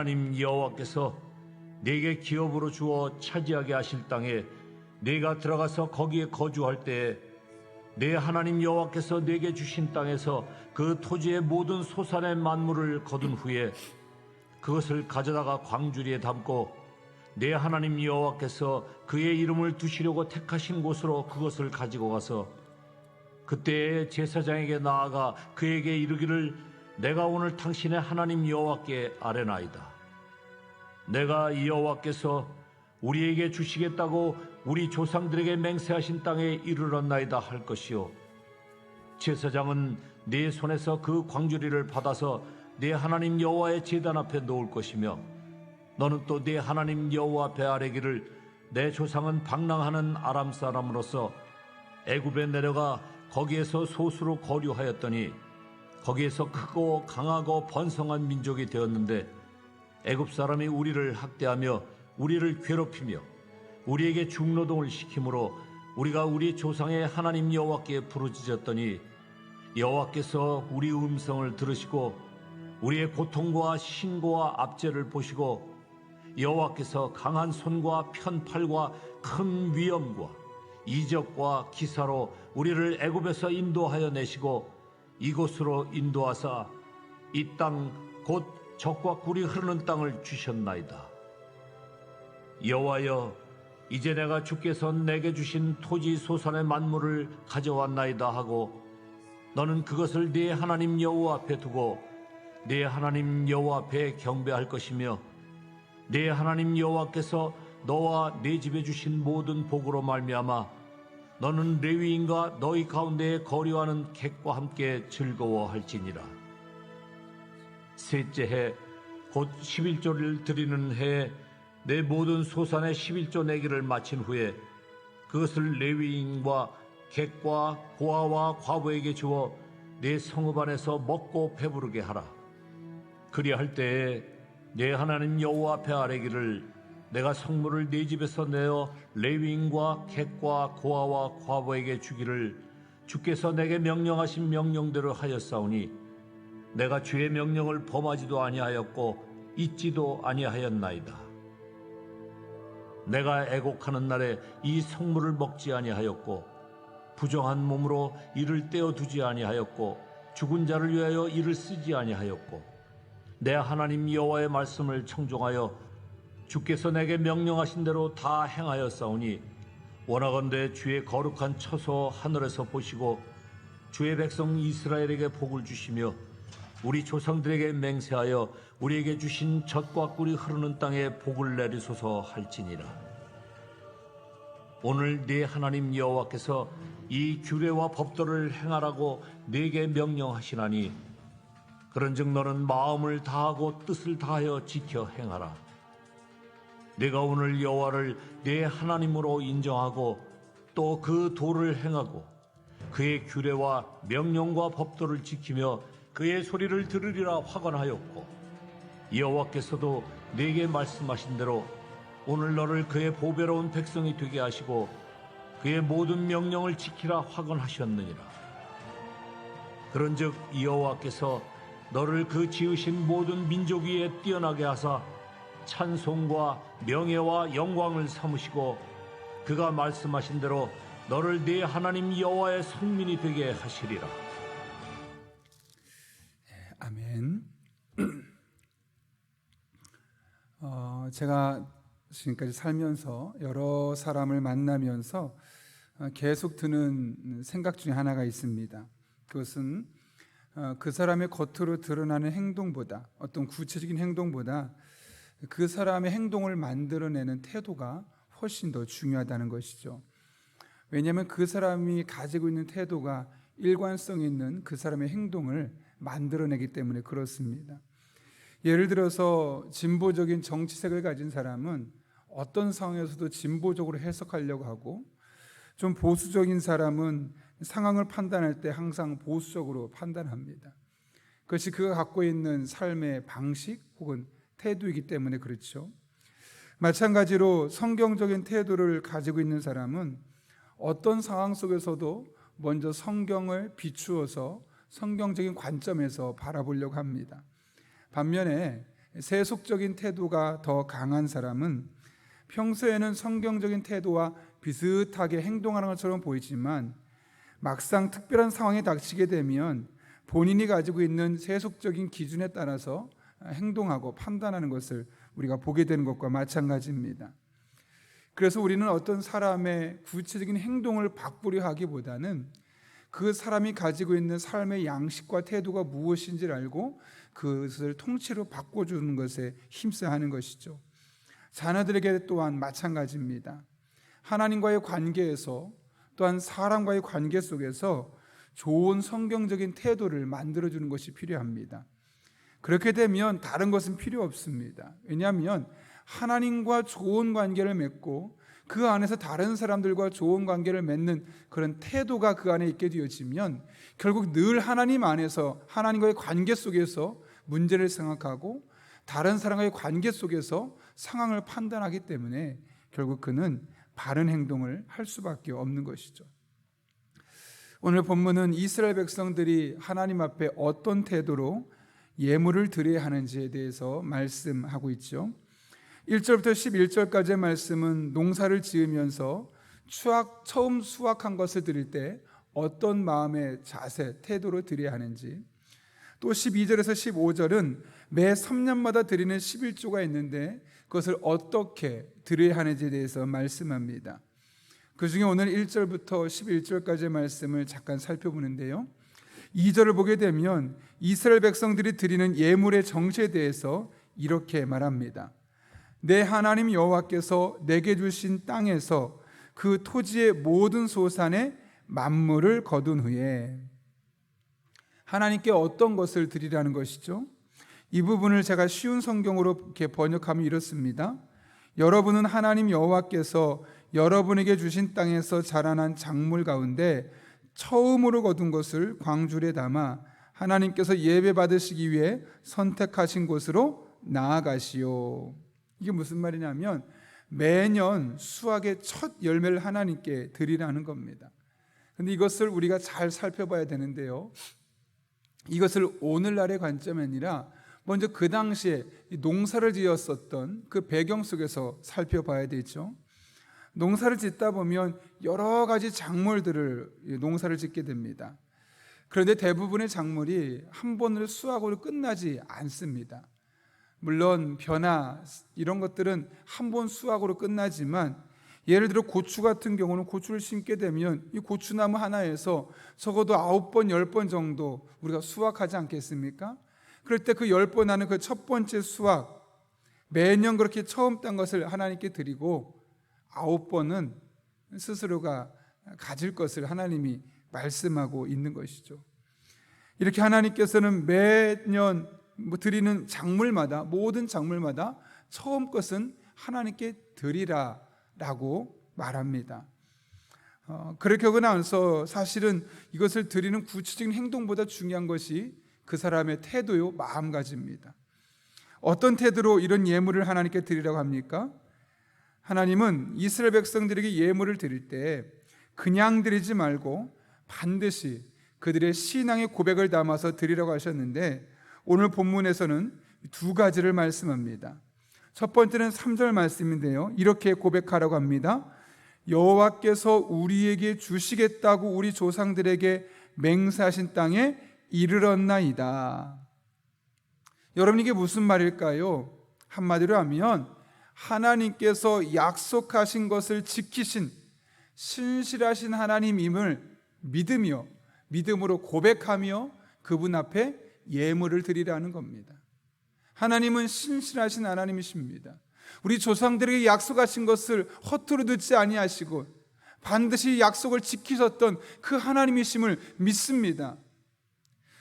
하나님 여호와께서 내게 기업으로 주어 차지하게 하실 땅에 내가 들어가서 거기에 거주할 때에 내 하나님 여호와께서 내게 주신 땅에서 그 토지의 모든 소산의 만물을 거둔 후에 그것을 가져다가 광주리에 담고 내 하나님 여호와께서 그의 이름을 두시려고 택하신 곳으로 그것을 가지고 가서 그때에 제사장에게 나아가 그에게 이르기를 내가 오늘 당신의 하나님 여호와께 아뢰나이다. 내가 여호와께서 우리에게 주시겠다고 우리 조상들에게 맹세하신 땅에 이르렀나이다 할 것이요, 제사장은 네 손에서 그 광주리를 받아서 네 하나님 여호와의 제단 앞에 놓을 것이며 너는 또 네 하나님 여호와 앞에 아뢰기를 내 조상은 방랑하는 아람 사람으로서 애굽에 내려가 거기에서 소수로 거류하였더니 거기에서 크고 강하고 번성한 민족이 되었는데 애굽 사람이 우리를 학대하며 우리를 괴롭히며 우리에게 중노동을 시키므로 우리가 우리 조상의 하나님 여호와께 부르짖었더니 여호와께서 우리 음성을 들으시고 우리의 고통과 신고와 압제를 보시고 여호와께서 강한 손과 편팔과 큰 위엄과 이적과 기사로 우리를 애굽에서 인도하여 내시고 이곳으로 인도하사 이 땅 곧 젖과 꿀이 흐르는 땅을 주셨나이다. 여호와여, 이제 내가 주께서 내게 주신 토지 소산의 만물을 가져왔나이다 하고 너는 그것을 네 하나님 여호와 앞에 두고 네 하나님 여호와 앞에 경배할 것이며 네 하나님 여호와께서 너와 네 집에 주신 모든 복으로 말미암아 너는 레위인과 너희 가운데에 거류하는 객과 함께 즐거워할지니라. 셋째 해 곧 11조를 드리는 해에 내 모든 소산의 11조 내기를 마친 후에 그것을 레위인과 객과 고아와 과부에게 주어 내 성읍 안에서 먹고 배부르게 하라. 그리할 때에 내 하나님 여호와 앞에 아뢰기를 내가 성물을 네 집에서 내어 레위인과 객과 고아와 과부에게 주기를 주께서 내게 명령하신 명령대로 하였사오니 내가 주의 명령을 범하지도 아니하였고 잊지도 아니하였나이다. 내가 애곡하는 날에 이 성물을 먹지 아니하였고 부정한 몸으로 이를 떼어두지 아니하였고 죽은 자를 위하여 이를 쓰지 아니하였고 내 하나님 여호와의 말씀을 청종하여 주께서 내게 명령하신 대로 다 행하였사오니 원하건대 주의 거룩한 처소 하늘에서 보시고 주의 백성 이스라엘에게 복을 주시며 우리 조상들에게 맹세하여 우리에게 주신 젖과 꿀이 흐르는 땅에 복을 내리소서 할지니라. 오늘 네 하나님 여호와께서 이 규례와 법도를 행하라고 네게 명령하시나니 그런즉 너는 마음을 다하고 뜻을 다하여 지켜 행하라. 내가 오늘 여호와를 네 하나님으로 인정하고 또 그 도를 행하고 그의 규례와 명령과 법도를 지키며 그의 소리를 들으리라 확언하였고 여호와께서도 네게 말씀하신 대로 오늘 너를 그의 보배로운 백성이 되게 하시고 그의 모든 명령을 지키라 확언하셨느니라. 그런즉 여호와께서 너를 그 지으신 모든 민족 위에 뛰어나게 하사 찬송과 명예와 영광을 삼으시고 그가 말씀하신 대로 너를 네 하나님 여호와의 성민이 되게 하시리라. 아멘. 제가 지금까지 살면서 여러 사람을 만나면서 계속 드는 생각 중에 하나가 있습니다. 그것은 그 사람의 겉으로 드러나는 행동보다, 어떤 구체적인 행동보다 그 사람의 행동을 만들어내는 태도가 훨씬 더 중요하다는 것이죠. 왜냐하면 그 사람이 가지고 있는 태도가 일관성 있는 그 사람의 행동을 만들어내기 때문에 그렇습니다. 예를 들어서 진보적인 정치색을 가진 사람은 어떤 상황에서도 진보적으로 해석하려고 하고, 좀 보수적인 사람은 상황을 판단할 때 항상 보수적으로 판단합니다. 그것이 그가 갖고 있는 삶의 방식 혹은 태도이기 때문에 그렇죠. 마찬가지로 성경적인 태도를 가지고 있는 사람은 어떤 상황 속에서도 먼저 성경을 비추어서 성경적인 관점에서 바라보려고 합니다. 반면에 세속적인 태도가 더 강한 사람은 평소에는 성경적인 태도와 비슷하게 행동하는 것처럼 보이지만 막상 특별한 상황에 닥치게 되면 본인이 가지고 있는 세속적인 기준에 따라서 행동하고 판단하는 것을 우리가 보게 되는 것과 마찬가지입니다. 그래서 우리는 어떤 사람의 구체적인 행동을 바꾸려 하기보다는 그 사람이 가지고 있는 삶의 양식과 태도가 무엇인지를 알고 그것을 통째로 바꿔주는 것에 힘써야 하는 것이죠. 자녀들에게 또한 마찬가지입니다. 하나님과의 관계에서 또한 사람과의 관계 속에서 좋은 성경적인 태도를 만들어주는 것이 필요합니다. 그렇게 되면 다른 것은 필요 없습니다. 왜냐하면 하나님과 좋은 관계를 맺고 그 안에서 다른 사람들과 좋은 관계를 맺는 그런 태도가 그 안에 있게 되어지면 결국 늘 하나님 안에서 하나님과의 관계 속에서 문제를 생각하고 다른 사람과의 관계 속에서 상황을 판단하기 때문에 결국 그는 바른 행동을 할 수밖에 없는 것이죠. 오늘 본문은 이스라엘 백성들이 하나님 앞에 어떤 태도로 예물을 드려야 하는지에 대해서 말씀하고 있죠. 1절부터 11절까지의 말씀은 농사를 지으면서 처음 수확한 것을 드릴 때 어떤 마음의 자세, 태도로 드려야 하는지, 또 12절에서 15절은 매 3년마다 드리는 11조가 있는데 그것을 어떻게 드려야 하는지에 대해서 말씀합니다. 그 중에 오늘 1절부터 11절까지의 말씀을 잠깐 살펴보는데요, 2절을 보게 되면 이스라엘 백성들이 드리는 예물의 정체에 대해서 이렇게 말합니다. 내 하나님 여호와께서 내게 주신 땅에서 그 토지의 모든 소산의 만물을 거둔 후에, 하나님께 어떤 것을 드리라는 것이죠? 이 부분을 제가 쉬운 성경으로 이렇게 번역하면 이렇습니다. 여러분은 하나님 여호와께서 여러분에게 주신 땅에서 자라난 작물 가운데 처음으로 거둔 것을 광줄에 담아 하나님께서 예배 받으시기 위해 선택하신 곳으로 나아가시오. 이게 무슨 말이냐면 매년 수확의 첫 열매를 하나님께 드리라는 겁니다. 그런데 이것을 우리가 잘 살펴봐야 되는데요, 이것을 오늘날의 관점이 아니라 먼저 그 당시에 농사를 지었었던 그 배경 속에서 살펴봐야 되죠. 농사를 짓다 보면 여러 가지 작물들을 농사를 짓게 됩니다. 그런데 대부분의 작물이 한 번으로 수확으로 끝나지 않습니다. 물론 벼나 이런 것들은 한 번 수확으로 끝나지만, 예를 들어 고추 같은 경우는 고추를 심게 되면 이 고추나무 하나에서 적어도 9번, 10번 정도 우리가 수확하지 않겠습니까? 그럴 때 그 10번 하는 그 첫 번째 수확, 매년 그렇게 처음 딴 것을 하나님께 드리고 9번은 스스로가 가질 것을 하나님이 말씀하고 있는 것이죠. 이렇게 하나님께서는 매년 드리는 작물마다, 모든 작물마다 처음 것은 하나님께 드리라라고 말합니다. 그렇게 하고 나서 사실은 이것을 드리는 구체적인 행동보다 중요한 것이 그 사람의 태도요, 마음가짐입니다. 어떤 태도로 이런 예물을 하나님께 드리라고 합니까? 하나님은 이스라엘 백성들에게 예물을 드릴 때 그냥 드리지 말고 반드시 그들의 신앙의 고백을 담아서 드리라고 하셨는데, 오늘 본문에서는 두 가지를 말씀합니다. 첫 번째는 3절 말씀인데요, 이렇게 고백하라고 합니다. 여호와께서 우리에게 주시겠다고 우리 조상들에게 맹세하신 땅에 이르렀나이다. 여러분, 이게 무슨 말일까요? 한마디로 하면 하나님께서 약속하신 것을 지키신 신실하신 하나님임을 믿음으로 고백하며 그분 앞에 예물을 드리라는 겁니다. 하나님은 신실하신 하나님이십니다. 우리 조상들에게 약속하신 것을 허투루 듣지 아니하시고 반드시 약속을 지키셨던 그 하나님이심을 믿습니다.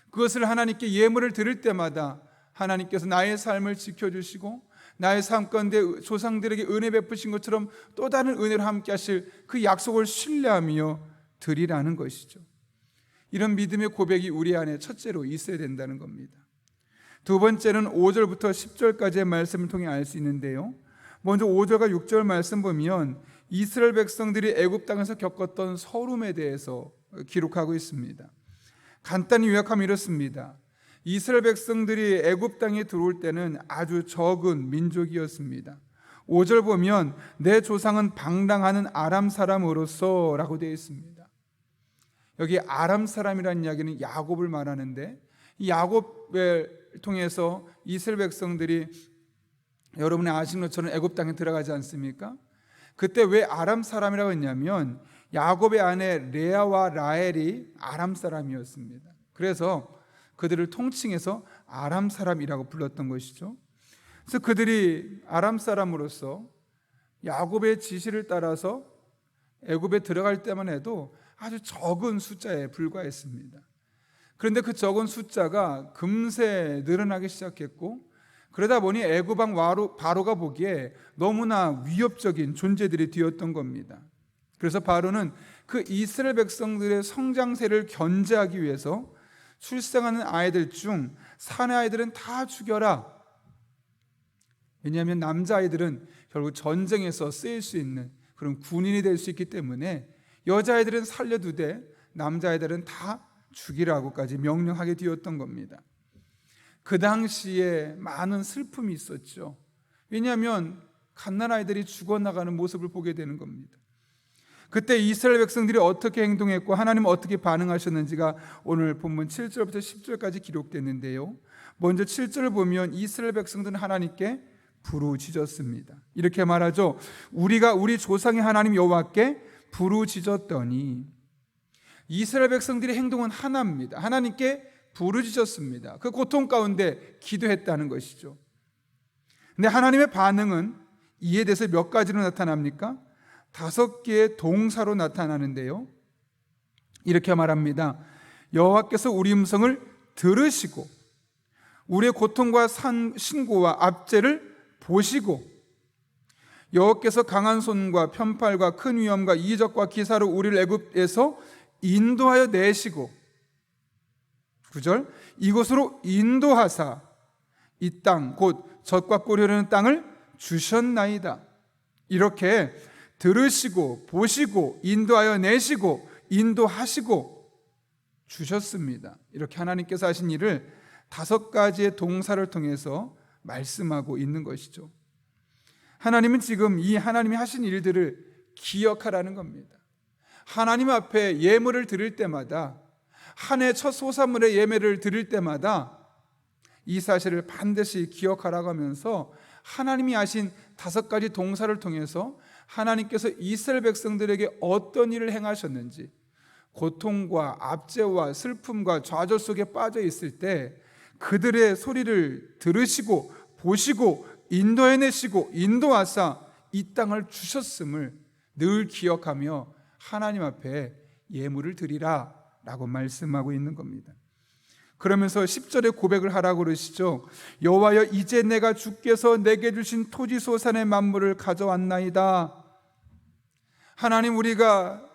그것을 하나님께 예물을 드릴 때마다 하나님께서 나의 삶을 지켜주시고 나의 삶 가운데 조상들에게 은혜 베푸신 것처럼 또 다른 은혜로 함께 하실 그 약속을 신뢰하며 드리라는 것이죠. 이런 믿음의 고백이 우리 안에 첫째로 있어야 된다는 겁니다. 두 번째는 5절부터 10절까지의 말씀을 통해 알 수 있는데요, 먼저 5절과 6절 말씀 보면 이스라엘 백성들이 애굽 땅에서 겪었던 서름에 대해서 기록하고 있습니다. 간단히 요약하면 이렇습니다. 이스라엘 백성들이 애굽 땅에 들어올 때는 아주 적은 민족이었습니다. 5절 보면 내 조상은 방랑하는 아람 사람으로서 라고 되어 있습니다. 여기 아람 사람이라는 이야기는 야곱을 말하는데, 이 야곱을 통해서 이스라엘 백성들이 여러분이 아시는 것처럼 애굽 땅에 들어가지 않습니까? 그때 왜 아람 사람이라고 했냐면 야곱의 아내 레아와 라헬이 아람 사람이었습니다. 그래서 그들을 통칭해서 아람 사람이라고 불렀던 것이죠. 그래서 그들이 아람 사람으로서 야곱의 지시를 따라서 애굽에 들어갈 때만 해도 아주 적은 숫자에 불과했습니다. 그런데 그 적은 숫자가 금세 늘어나기 시작했고, 그러다 보니 애굽 왕 바로가 보기에 너무나 위협적인 존재들이 되었던 겁니다. 그래서 바로는 그 이스라엘 백성들의 성장세를 견제하기 위해서 출생하는 아이들 중 사내 아이들은 다 죽여라. 왜냐하면 남자아이들은 결국 전쟁에서 쓰일 수 있는 그런 군인이 될 수 있기 때문에 여자아이들은 살려두되 남자아이들은 다 죽이라고까지 명령하게 되었던 겁니다. 그 당시에 많은 슬픔이 있었죠. 왜냐하면 갓난아이들이 죽어나가는 모습을 보게 되는 겁니다. 그때 이스라엘 백성들이 어떻게 행동했고 하나님은 어떻게 반응하셨는지가 오늘 본문 7절부터 10절까지 기록됐는데요. 먼저 7절을 보면 이스라엘 백성들은 하나님께 부르짖었습니다. 이렇게 말하죠. 우리가 우리 조상의 하나님 여호와께 부르짖었더니, 이스라엘 백성들의 행동은 하나입니다. 하나님께 부르짖었습니다. 그 고통 가운데 기도했다는 것이죠. 근데 하나님의 반응은 이에 대해서 몇 가지로 나타납니까? 5개의 동사로 나타나는데요. 이렇게 말합니다. 여호와께서 우리 음성을 들으시고 우리의 고통과 신고와 압제를 보시고 여호와께서 강한 손과 편팔과 큰 위험과 이적과 기사로 우리를 애굽에서 인도하여 내시고 9절 이곳으로 인도하사 이 땅 곧 젖과 꿀이 흐르는 땅을 주셨나이다. 이렇게 들으시고 보시고 인도하여 내시고 인도하시고 주셨습니다. 이렇게 하나님께서 하신 일을 5가지의 동사를 통해서 말씀하고 있는 것이죠. 하나님은 지금 이 하나님이 하신 일들을 기억하라는 겁니다. 하나님 앞에 예물을 드릴 때마다, 한 해 첫 소산물의 예매를 드릴 때마다 이 사실을 반드시 기억하라고 하면서 하나님이 하신 5가지 동사를 통해서 하나님께서 이스라엘 백성들에게 어떤 일을 행하셨는지, 고통과 압제와 슬픔과 좌절 속에 빠져 있을 때 그들의 소리를 들으시고 보시고 인도해내시고 인도하사 이 땅을 주셨음을 늘 기억하며 하나님 앞에 예물을 드리라 라고 말씀하고 있는 겁니다. 그러면서 10절에 고백을 하라고 그러시죠. 여호와여 이제 내가 주께서 내게 주신 토지 소산의 만물을 가져왔나이다. 하나님, 우리가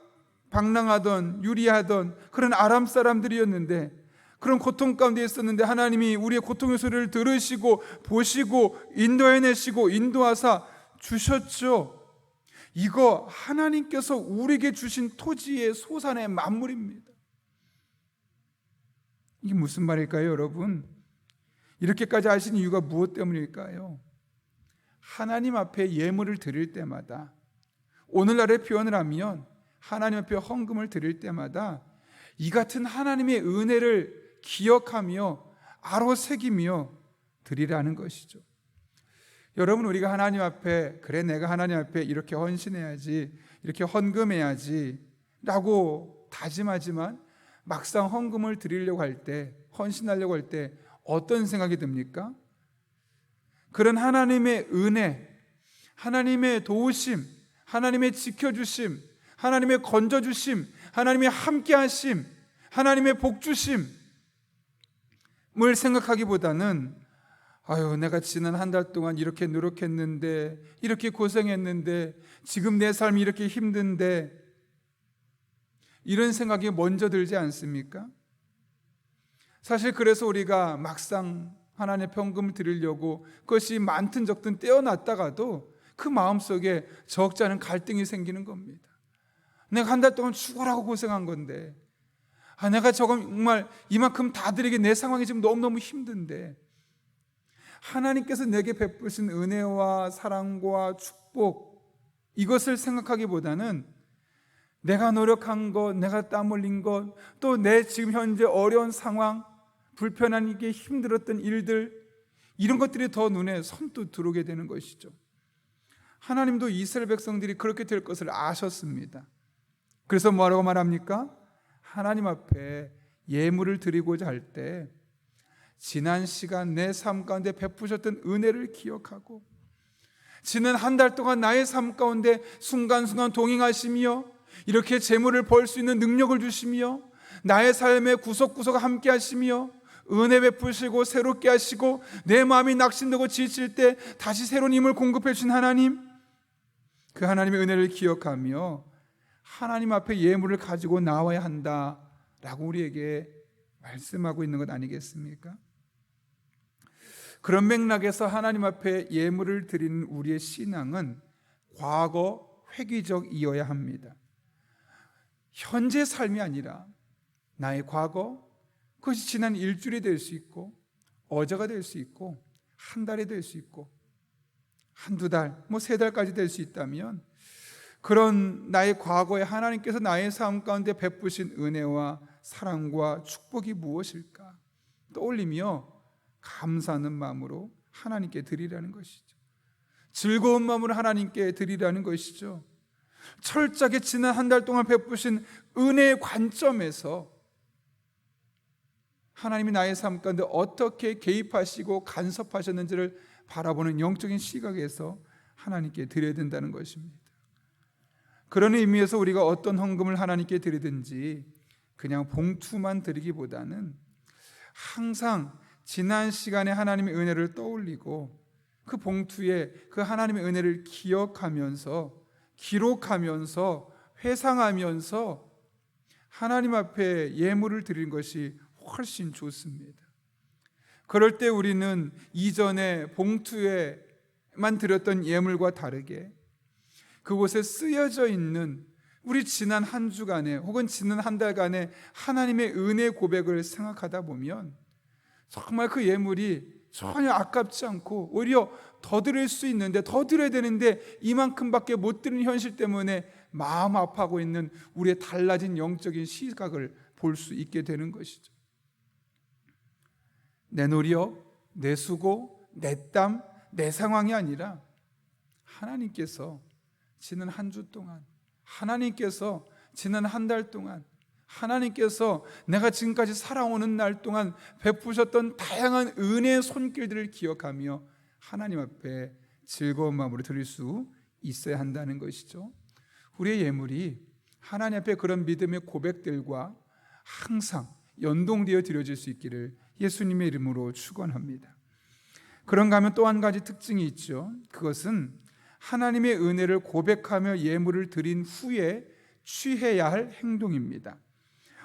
방랑하던 유리하던 그런 아람 사람들이었는데, 그런 고통 가운데 있었는데 하나님이 우리의 고통의 소리를 들으시고 보시고 인도해내시고 인도하사 주셨죠. 이거 하나님께서 우리에게 주신 토지의 소산의 만물입니다. 이게 무슨 말일까요, 여러분? 이렇게까지 하신 이유가 무엇 때문일까요? 하나님 앞에 예물을 드릴 때마다, 오늘날의 표현을 하면 하나님 앞에 헌금을 드릴 때마다 이 같은 하나님의 은혜를 기억하며 아로새기며 드리라는 것이죠. 여러분, 우리가 하나님 앞에 그래 내가 하나님 앞에 이렇게 헌신해야지, 이렇게 헌금해야지 라고 다짐하지만 막상 헌금을 드리려고 할 때, 헌신하려고 할 때 어떤 생각이 듭니까? 그런 하나님의 은혜, 하나님의 도우심, 하나님의 지켜주심, 하나님의 건져주심, 하나님의 함께하심, 하나님의 복주심을 생각하기보다는 아유, 내가 지난 한 달 동안 이렇게 노력했는데, 이렇게 고생했는데, 지금 내 삶이 이렇게 힘든데, 이런 생각이 먼저 들지 않습니까? 사실 그래서 우리가 막상 하나님의 헌금을 드리려고 그것이 많든 적든 떼어놨다가도 그 마음속에 적지 않은 갈등이 생기는 겁니다. 내가 한 달 동안 죽으라고 고생한 건데, 내가 정말 이만큼 다 드리기 내 상황이 지금 너무너무 힘든데 하나님께서 내게 베푸신 은혜와 사랑과 축복, 이것을 생각하기보다는 내가 노력한 것, 내가 땀 흘린 것, 또 내 지금 현재 어려운 상황, 불편한 게 힘들었던 일들, 이런 것들이 더 눈에 선뜻 들어오게 되는 것이죠. 하나님도 이스라엘 백성들이 그렇게 될 것을 아셨습니다. 그래서 뭐라고 말합니까? 하나님 앞에 예물을 드리고자 할 때 지난 시간 내 삶 가운데 베푸셨던 은혜를 기억하고, 지난 한 달 동안 나의 삶 가운데 순간순간 동행하시며 이렇게 재물을 벌 수 있는 능력을 주시며 나의 삶의 구석구석 함께 하시며 은혜 베푸시고 새롭게 하시고 내 마음이 낙심되고 지칠 때 다시 새로운 힘을 공급해 주신 하나님, 그 하나님의 은혜를 기억하며 하나님 앞에 예물을 가지고 나와야 한다라고 우리에게 말씀하고 있는 것 아니겠습니까? 그런 맥락에서 하나님 앞에 예물을 드리는 우리의 신앙은 과거 회귀적이어야 합니다. 현재 삶이 아니라 나의 과거, 그것이 지난 일주일이 될 수 있고 어제가 될 수 있고 한 달이 될 수 있고 한두 달, 세 달까지 될 수 있다면 그런 나의 과거에 하나님께서 나의 삶 가운데 베푸신 은혜와 사랑과 축복이 무엇일까 떠올리며 감사하는 마음으로 하나님께 드리라는 것이죠. 즐거운 마음으로 하나님께 드리라는 것이죠. 철저하게 지난 한 달 동안 베푸신 은혜의 관점에서 하나님이 나의 삶 가운데 어떻게 개입하시고 간섭하셨는지를 바라보는 영적인 시각에서 하나님께 드려야 된다는 것입니다. 그런 의미에서 우리가 어떤 헌금을 하나님께 드리든지 그냥 봉투만 드리기보다는 항상 지난 시간에 하나님의 은혜를 떠올리고 그 봉투에 그 하나님의 은혜를 기억하면서 기록하면서 회상하면서 하나님 앞에 예물을 드리는 것이 훨씬 좋습니다. 그럴 때 우리는 이전에 봉투에만 드렸던 예물과 다르게 그곳에 쓰여져 있는 우리 지난 한 주간에 혹은 지난 한 달간의 하나님의 은혜 고백을 생각하다 보면 정말 그 예물이 전혀 아깝지 않고 오히려 더 드릴 수 있는데, 더 드려야 되는데 이만큼밖에 못 드리는 현실 때문에 마음 아파하고 있는 우리의 달라진 영적인 시각을 볼 수 있게 되는 것이죠. 내 노력, 내 수고, 내 땀, 내 상황이 아니라 하나님께서 지난 한 주 동안, 하나님께서 지난 한 달 동안, 하나님께서 내가 지금까지 살아오는 날 동안 베푸셨던 다양한 은혜의 손길들을 기억하며 하나님 앞에 즐거운 마음으로 드릴 수 있어야 한다는 것이죠. 우리의 예물이 하나님 앞에 그런 믿음의 고백들과 항상 연동되어 드려질 수 있기를 예수님의 이름으로 축원합니다. 그런가 하면 또 한 가지 특징이 있죠. 그것은 하나님의 은혜를 고백하며 예물을 드린 후에 취해야 할 행동입니다.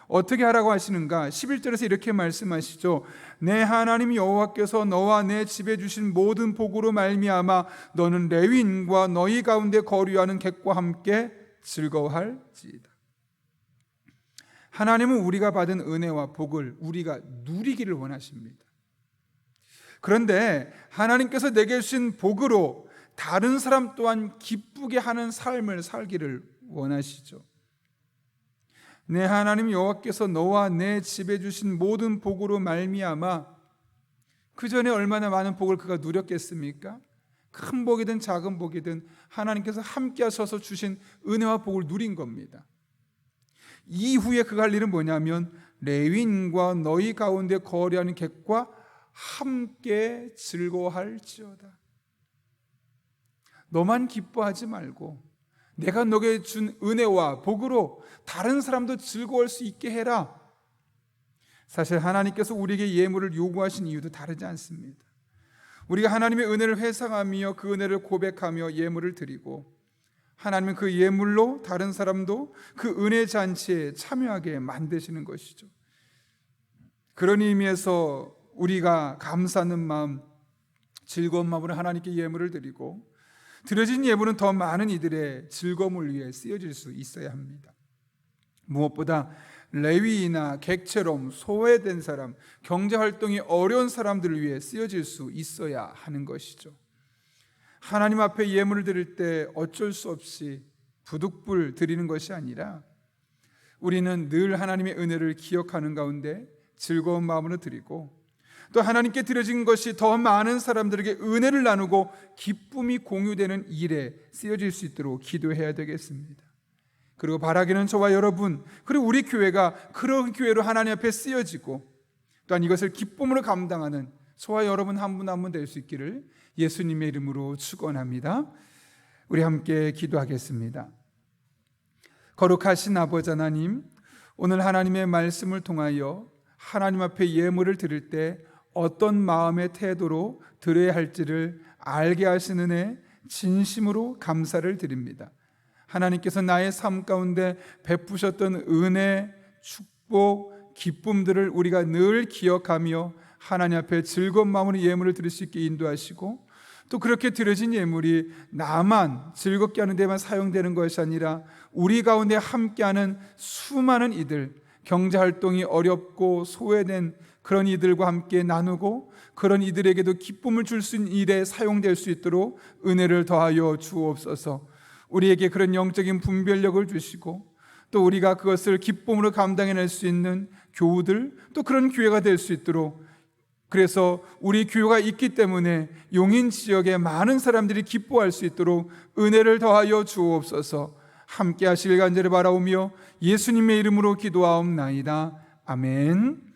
어떻게 하라고 하시는가? 11절에서 이렇게 말씀하시죠. 내 하나님 여호와께서 너와 내 집에 주신 모든 복으로 말미암아 너는 레위인과 너희 가운데 거류하는 객과 함께 즐거워할지이다. 하나님은 우리가 받은 은혜와 복을 우리가 누리기를 원하십니다. 그런데 하나님께서 내게 주신 복으로 다른 사람 또한 기쁘게 하는 삶을 살기를 원하시죠. 내 하나님 여호와께서 너와 내 집에 주신 모든 복으로 말미암아, 그 전에 얼마나 많은 복을 그가 누렸겠습니까? 큰 복이든 작은 복이든 하나님께서 함께 하셔서 주신 은혜와 복을 누린 겁니다. 이후에 그가 할 일은 뭐냐면 레위인과 너희 가운데 거류하는 객과 함께 즐거워할지어다. 너만 기뻐하지 말고 내가 너에게 준 은혜와 복으로 다른 사람도 즐거워할 수 있게 해라. 사실 하나님께서 우리에게 예물을 요구하신 이유도 다르지 않습니다. 우리가 하나님의 은혜를 회상하며 그 은혜를 고백하며 예물을 드리고 하나님은 그 예물로 다른 사람도 그 은혜 잔치에 참여하게 만드시는 것이죠. 그런 의미에서 우리가 감사하는 마음, 즐거운 마음으로 하나님께 예물을 드리고 드려진 예물은 더 많은 이들의 즐거움을 위해 쓰여질 수 있어야 합니다. 무엇보다 레위나 객체롬, 소외된 사람, 경제활동이 어려운 사람들을 위해 쓰여질 수 있어야 하는 것이죠. 하나님 앞에 예물을 드릴 때 어쩔 수 없이 부득불 드리는 것이 아니라 우리는 늘 하나님의 은혜를 기억하는 가운데 즐거운 마음으로 드리고, 또 하나님께 드려진 것이 더 많은 사람들에게 은혜를 나누고 기쁨이 공유되는 일에 쓰여질 수 있도록 기도해야 되겠습니다. 그리고 바라기는 저와 여러분, 그리고 우리 교회가 그런 교회로 하나님 앞에 쓰여지고 또한 이것을 기쁨으로 감당하는 저와 여러분 한 분 한 분 될 수 있기를 예수님의 이름으로 축원합니다. 우리 함께 기도하겠습니다. 거룩하신 아버지 하나님, 오늘 하나님의 말씀을 통하여 하나님 앞에 예물을 드릴 때 어떤 마음의 태도로 드려야 할지를 알게 하시는 은혜 진심으로 감사를 드립니다. 하나님께서 나의 삶 가운데 베푸셨던 은혜, 축복, 기쁨들을 우리가 늘 기억하며 하나님 앞에 즐거운 마음으로 예물을 드릴 수 있게 인도하시고, 또 그렇게 드려진 예물이 나만 즐겁게 하는 데만 사용되는 것이 아니라 우리 가운데 함께하는 수많은 이들, 경제활동이 어렵고 소외된 그런 이들과 함께 나누고 그런 이들에게도 기쁨을 줄 수 있는 일에 사용될 수 있도록 은혜를 더하여 주옵소서. 우리에게 그런 영적인 분별력을 주시고 또 우리가 그것을 기쁨으로 감당해낼 수 있는 교우들, 또 그런 교회가 될 수 있도록, 그래서 우리 교회가 있기 때문에 용인 지역의 많은 사람들이 기뻐할 수 있도록 은혜를 더하여 주옵소서. 함께 하실 간절히 바라오며 예수님의 이름으로 기도하옵나이다. 아멘.